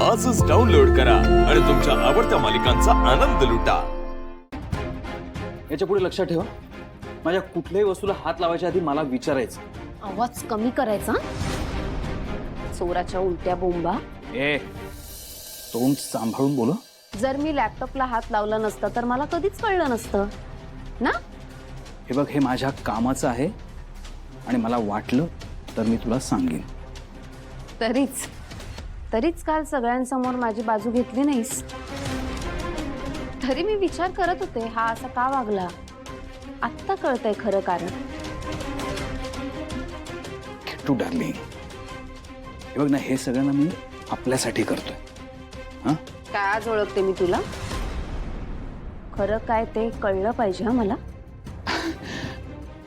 आजच डाउनलोड करा आणि तुमच्या आवडत्या मालिकांचा आनंद लुटा। याच्या पुढे लक्षात ठेवा, माझ्या कुठल्याही वस्तूला हात लावायच्या आधी मला विचारायचं। आवाज कमी करायचा। चोराच्या उलट्या बोंबा। ए, तोंड सांभाळून बोल। जर मी लॅपटॉपला हात लावला नसता तर मला कधीच कळलं नसतं ना। हे बघ, हे माझ्या कामाचं आहे आणि मला वाटलं तर मी तुला सांगेन। तरीच काल सगळ्यांसमोर माझी बाजू घेतली नाहीस। तरी मी विचार करत होते हा असा का वागला। आत्ता कळतंय खरं कारण। किट्टू डार्लिंग, हे बघ ना, हे सगळं ना मी आपल्यासाठी करतोय। हां, काय आज ओळखते मी तुला। खरं काय ते कळलं पाहिजे हा मला।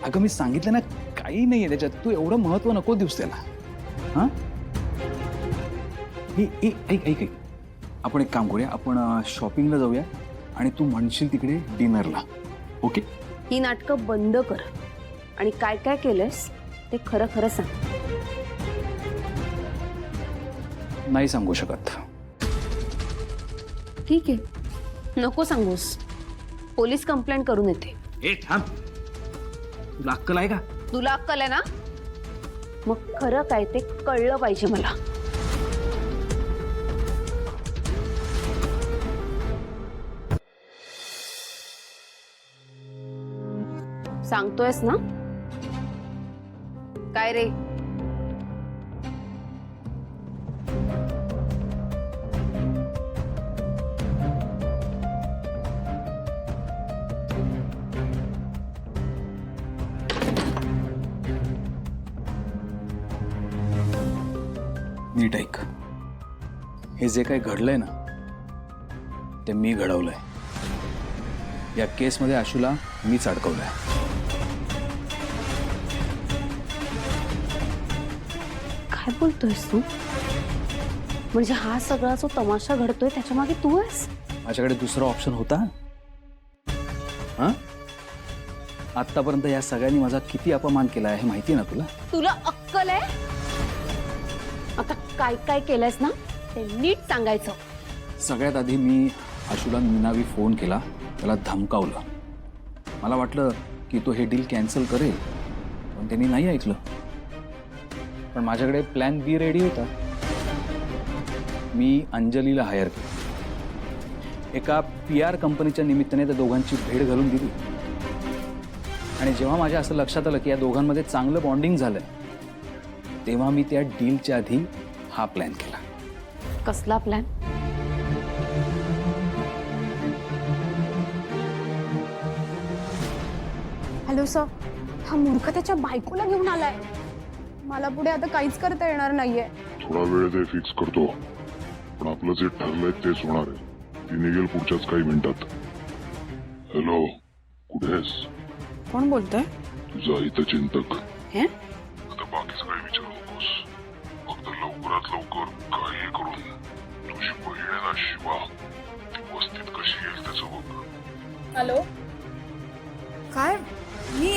अगं मी सांगितलं ना, काही नाहीये त्याच्यात, तू एवढं महत्व नको देऊस त्याला। हां, ऐक, आपण एक काम करूया, आपण शॉपिंगला जाऊया आणि तू म्हणशील तिकडे डिनरला। ओके, ही नाटकं बंद कर आणि काय काय केलंयस ते खरं खरं सांग। नाही सांगू शकत। ठीक आहे, नको सांगूस। पोलीस कंप्लेंट करून येते। ए थांब, तुला अक्कल आहे का? तुला अक्कल आहे ना? मग खरं काय ते कळलं पाहिजे मला। सांगतोयस ना? काय रे? नीट ऐक, हे जे काही घडलंय ना ते मी घडवलंय। या केसमध्ये आशूला मीच अडकवलंय। काय बोलतोयस तू? म्हणजे हा सगळा जो तमाशा घडतोय त्याच्या मागे तू आहेस? माझ्याकडे दुसरा ऑप्शन होता? हां, आतापर्यंत या सगळ्यांनी माझा किती अपमान केला आहे हे माहिती ना तुला? तुला अक्कल आहे? आता काय काय केलंयस ना ते नीट सांगायचं। सगळ्यात आधी मी आशूला निनावी फोन केला, त्याला धमकावलं। मला वाटलं की तो हे डील कॅन्सल करेल, पण त्यांनी नाही ऐकलं। पण माझ्याकडे प्लॅन बी रेडी होता। मी अंजलीला हायर केलं। एका PR कंपनीच्या निमित्ताने त्या दोघांची भेट घालून दिली आणि जेव्हा माझ्या असं लक्षात आलं की या दोघांमध्ये चांगलं बॉन्डिंग झालंय, तेव्हा मी त्या डीलच्या आधी हा प्लॅन केला। कसला प्लॅन? हॅलो सर, हा मूर्ख त्याच्या बायकोला घेऊन आलाय। मला पुढे आता काहीच करता येणार नाहीये। थोडा वेळ ते फिक्स करतो, पण आपलं जे ठरलंय तेच होणार आहे। ती निघेल पुढच्याच काही मिनिटात। हॅलो, कुठेस? कोण बोलतोय? तुझा हितचिंतक। हे आता बाकीच काही विचारू नकोस, फक्त लवकरात लवकर काही करून तुझी बहीण आहे ना शिवा, ती वस्तीत कशी येईल त्याचं बघ। हॅलो, काय? मी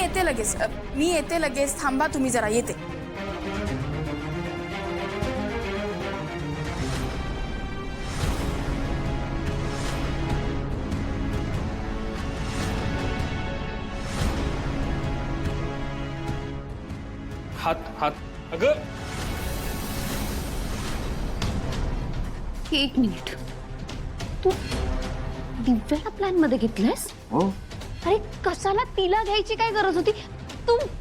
येते लगेच, थांबा तुम्ही जरा, येते। हात अगं, एक मिनिट, तू दिव्याला प्लॅन मध्ये घेतलंयस? हो। अरे कशाला तिला घ्यायची काय गरज होती?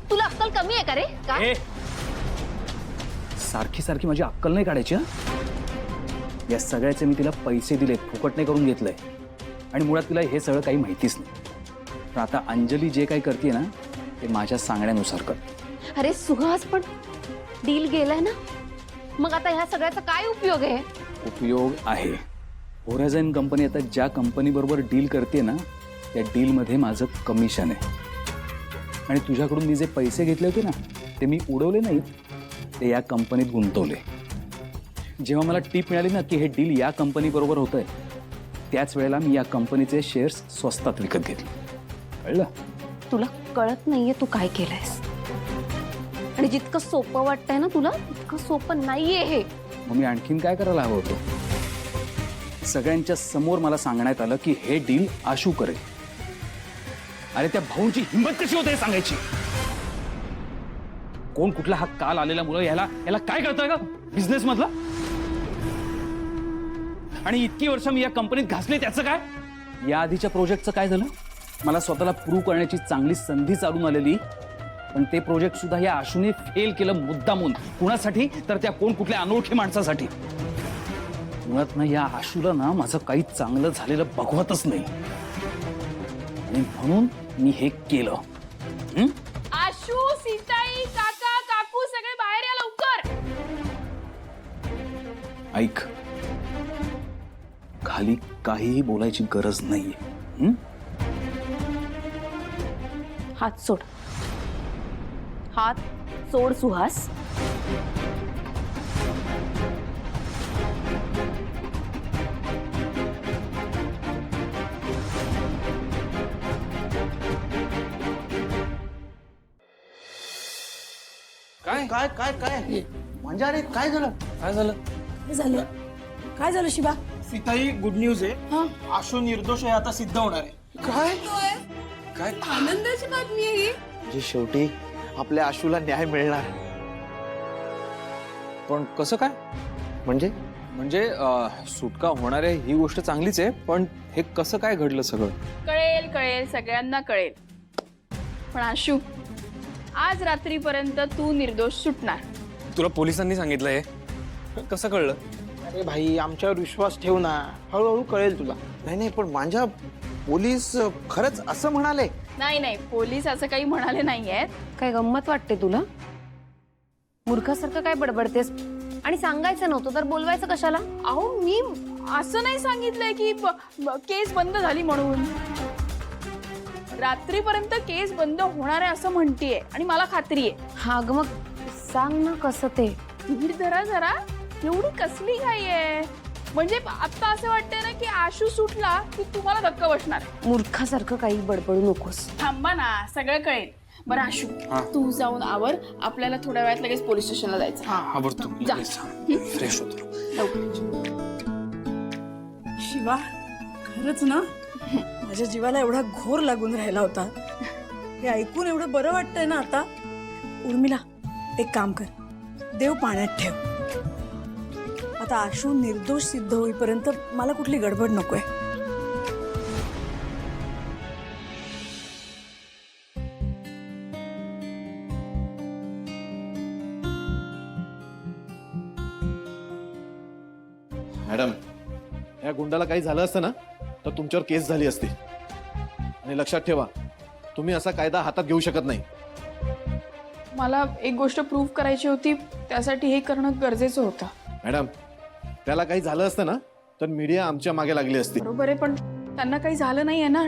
तुला अक्कल कमी आहे का रे? का? सारखी सारखी माझी अक्कल नाही काढायची। या सगळ्याचे मी तिला पैसे दिलेत, फुकट नाही करून घेतलंय आणि मुळात तिला हे सगळं काही माहितीच नाही। पण आता अंजली जे काही करते ना ते माझ्या सांगण्यानुसार कर। अरे सुहास, पण डील गेलाय ना, मग आता ह्या सगळ्याचा काय उपयोग आहे? उपयोग आहे। होरायझन कंपनी आता ज्या कंपनी बरोबर डील करते ना त्या डील मध्ये माझं कमिशन आहे आणि तुझ्याकडून मी जे पैसे घेतले होते ना ते मी उडवले नाहीत, ते या कंपनीत गुंतवले। जेव्हा मला टीप मिळाली ना की हे डील या कंपनी बरोबर होतंय, त्याच वेळेला मी या कंपनीचे शेअर्स स्वस्तात विकत घेतले। कळलं? तुला कळत नाहीये तू काय केलंयस आणि जितकं सोपं वाटतंय ना तुला तितकं सोपं नाहीये हे। मग मी आणखीन काय करायला हवं होतं? सगळ्यांच्या समोर मला सांगण्यात आलं की हे डील आशू करेल. अरे त्या भाऊंची हिंमत कशी होते हे सांगायची? कोण कुठला हा काल आलेला मुलं याला याला काय कळतं का बिझनेस मधला? आणि इतकी वर्ष मी या कंपनीत घासले त्याचं काय? या आधीच्या प्रोजेक्टचं काय झालं? मला स्वतःला प्रूव्ह करण्याची चांगली संधी चालून आलेली, पण ते प्रोजेक्ट सुद्धा या आशूने फेल केलं मुद्दामून. कुणासाठी? तर त्या कोण कुठल्या अनोळखी माणसासाठी. मुळात ना या आशूला ना माझं काही चांगलं झालेलं बघवतच नाही आणि म्हणून मी हे केलं. आशू, सीताई, काका, काकू सगळे बाहेर या लवकर. ऐक, खाली काहीही बोलायची गरज नाहीये. हात सोड. हात सोड सुहास. काय काय काय काय म्हणजे अरे काय झालं? काय झालं? झालं काय झालं शिवा? सीताई गुड न्यूज आहे. आशू निर्दोष आहे आता सिद्ध होणार आहे. काय काय आनंदाची बातमी आहे ही. म्हणजे शेवटी आपल्या आशूला न्याय मिळणार. पण कसं काय? म्हणजे म्हणजे सुटका होणार आहे ही गोष्ट चांगलीच आहे, पण हे कसं काय घडलं सगळं? कळेल कळेल सगळ्यांना कळेल. पण आशू, आज रात्रीपर्यंत तू निर्दोष सुटणार. तुला पोलिसांनी सांगितलं हे? कसं कळलं? अरे भाई आमच्यावर विश्वास ठेव ना, हळूहळू कळेल तुला. नाही नाही पण माझ्या पोलीस खरंच असं म्हणाले? नाही नाही, पोलीस असं काही म्हणाले नाहीयेत. काय गंमत वाटते तुला? मूर्खासारखं काय बडबडतेस? आणि सांगायचं नव्हतं तर बोलवायचं कशाला? अहो मी असं नाही सांगितलंय की केस बंद झाली म्हणून. रात्रीपर्यंत केस बंद होणार आहे असं म्हणतीये आणि मला खात्री आहे. हा ग मग सांग ना कसं ते. धीर धरा जरा, एवढी कसली घाई आहे? म्हणजे आता असं वाटतंय ना की आशू सुटला की तुम्हाला धक्का बसणार. मूर्खासारखं काही बडबडू नकोस. थांबा ना, सगळं कळेल. बरं आशू, तू जाऊन आवर, आपल्याला थोड्या वेळात लगेच पोलीस स्टेशनला जायचं. आवडतो जा. फ्रेश होतो. शिवा खरंच ना माझ्या जीवाला एवढा घोर लागून राहिला होता. हे ऐकून एवढं बरं वाटतंय ना आता. उर्मिला एक काम कर, देव पाण्यात ठेव. आता आशू निर्दोष सिद्ध होईपर्यंत मला कुठली गडबड नकोय. मॅडम, या गुंडाला काही झालं असतं ना तर तुमच्यावर केस झाली असती. आणि लक्षात ठेवा, तुम्ही असा कायदा हातात घेऊ शकत नाही. मला एक गोष्ट प्रूव्ह करायची होती, त्यासाठी हे करणं गरजेचं होतं. मॅडम, त्याला काही झालं असतं ना तर मीडिया आमच्या मागे लागली असती. बरोबर आहे, पण त्यांना काही झालं नाहीये ना.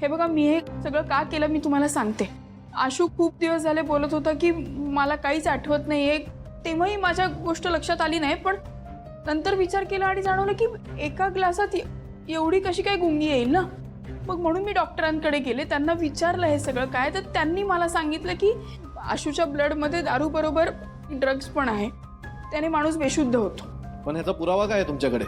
हे बघा, मी हे सगळं का केलं मी तुम्हाला सांगते. आशू खूप दिवस झाले बोलत होता की मला काहीच आठवत नाहीये. तेव्हाही माझ्या गोष्ट लक्षात आली नाही, पण नंतर विचार केला आणि जाणवलं की एका ग्लासात एवढी कशी काय गुंगी येईल ना. मग म्हणून मी डॉक्टरांकडे गेले, त्यांना विचारलं हे सगळं काय, तर त्यांनी मला सांगितलं की आशूच्या ब्लडमध्ये दारू बरोबर ड्रग्ज पण आहे, त्याने माणूस बेशुद्ध होतो. पण ह्याचा पुरावा काय आहे तुमच्याकडे?